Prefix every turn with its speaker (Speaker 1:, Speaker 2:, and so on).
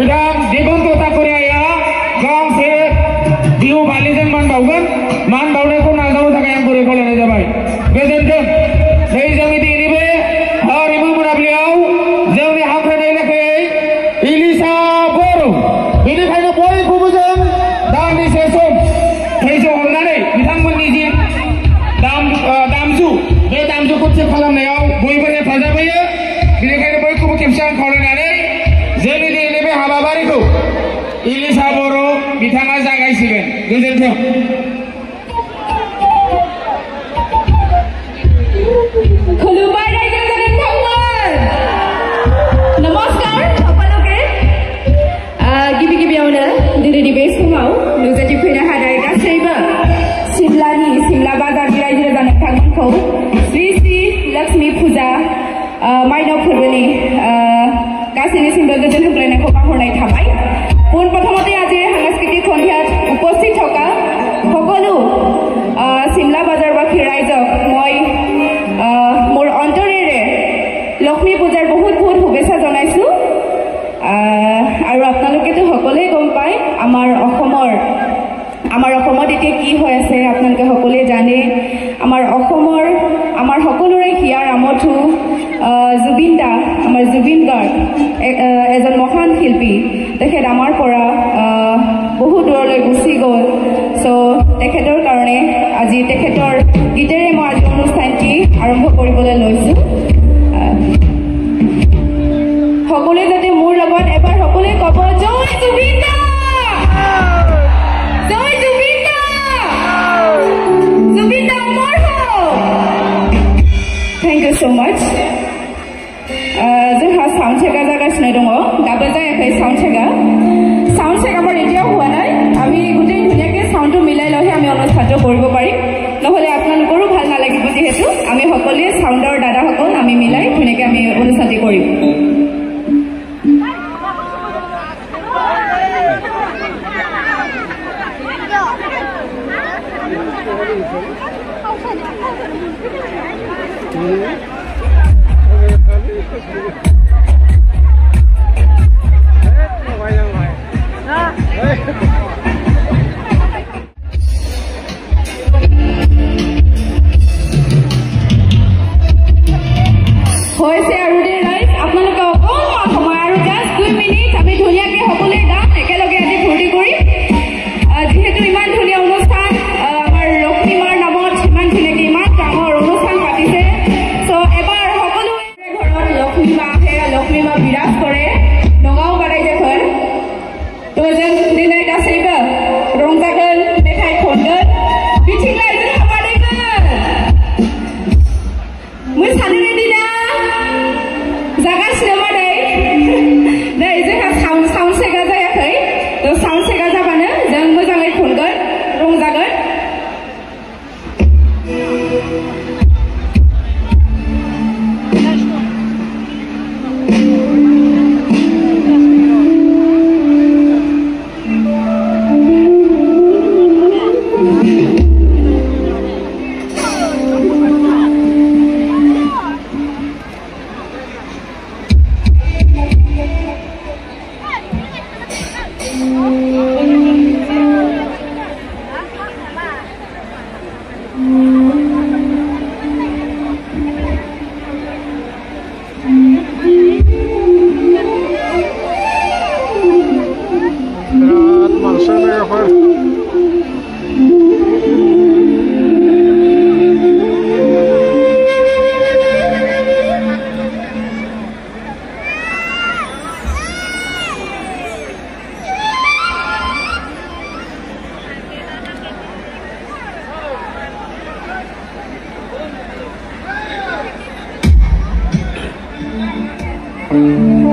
Speaker 1: बिथां दिगन्त ताकुरिया गांसे बिहु फालिजों मान बावगोन मान बावनायखौ नाजावनो थाखाय आं गुरै खावलायनाय जाबाय गोजोन्थों नै जोंनि दिनैनि बे हारिमु मोनाबिलियाव जोंनि हांख्रायनाय लेखायै इलिसा बर' बेनिखायनो बयखौबो जों दान्दिसे सम धैर्य हमनानै बिथांमोननि जि दामजु बे दामजुखौ चेक खालामनायाव बयबो हेफाजाब होयो बेनिखायनो बयखौबो खेबसे आं खावलायनानै जोंनि दिनैनि बे हाबाफारिखौ इलिसा बर' बिथाङा जागायसिगोन गोजोन्थों
Speaker 2: खुलुमबाय रायजो नोंथांमोन नमस्कार সকলোকে गिबि गिबियावनो दिनैनि बे समाव नुजाथिफैनो हानाय गासैबो सिमला बाजारनि रायजो राजा नोंथांमोनखौ श्री श्री लक्ष्मी फुजा माइनाव फोरबोनि गासैनिसिमबो गोजोन हामलायनायखौ बावहरनाय थाबाय পোনপ্ৰথমতে আজি সাংস্কৃতিক সন্ধিয়াত উপস্থিত থকা সকলো চিমলা বাজাৰবাসী ৰাইজক মই মোৰ অন্তৰেৰে লক্ষ্মী পূজাৰ বহুত বহুত শুভেচ্ছা জনাইছো আৰু আপোনালোকেতো সকলোৱে গম পায় আমাৰ অসমত এতিয়া কি হৈ আছে আপোনালোকে সকলোৱে জানে আমাৰ সকলোৰে হিয়াৰ আমঠু জুবিন দা আমাৰ জুবিন গাৰ্গ এজন মহান শিল্পী তেখেত আমাৰ পৰা বহু দূৰলৈ গুচি গ'ল সো তেখেতৰ কাৰণে আজি তেখেতৰ গীতেৰে মই আজি অনুষ্ঠানটি আৰম্ভ কৰিবলৈ লৈছো সকলোৱে যাতে মোৰ লগত এবাৰ সকলোৱে ক'ব জয় জুবিন দা জয় জুবিন দা জুবিন দা অমৰ হওক थैंक यू सो मच जोंहा साउन्ड चेकआ जागासिनो दङ दाबो जायाखै साउन्ड चेकआ बर एতিয়াও হোৱা নাই আমি গোটেই ধুনীয়াকৈ সাউন্ডটো মিলাই লহে আমি অনুষ্ঠানটো কৰিব পাৰিম নহলে আপোনালোকৰো ভাল নালাগিব যিহেতু আমি সকলোৱে সাউন্ডৰ দাদাসকল আমি মিলাই ধুনীয়াকৈ আমি অনুষ্ঠানটি কৰিম হৈছে আৰু দে ৰাইজ আপোনালোকে অকণমান সময় আৰু জাষ্ট 2 মিনিট আমি ধুনীয়াকৈ সকলোৱে গাম একেলগে আজি ফূৰ্তি কৰিম যিহেতু ইমান ধুনীয়া অনুষ্ঠান আমাৰ লক্ষ্মী মাৰ নামত ইমান ধুনীয়াকৈ ইমান ডাঙৰ অনুষ্ঠান পাতিছে চ' এবাৰ সকলোৱে ঘৰত লক্ষ্মী মা আহে লক্ষ্মী মা বিৰাজ কৰে नङाव बाराय जागोन तो जों दिनै गासैबो रंजागोन मेथाइ खनगोन बिथिंलाय जोंहा बादायगोन मोसानो रेडि ना जागासिनो बादाय नै जोंहा साउन्ड चेकआ जायाखै तो साउन्ड चेकआ जाबानो जों मोजाङै खनगोन रंजागोन
Speaker 1: Thank you.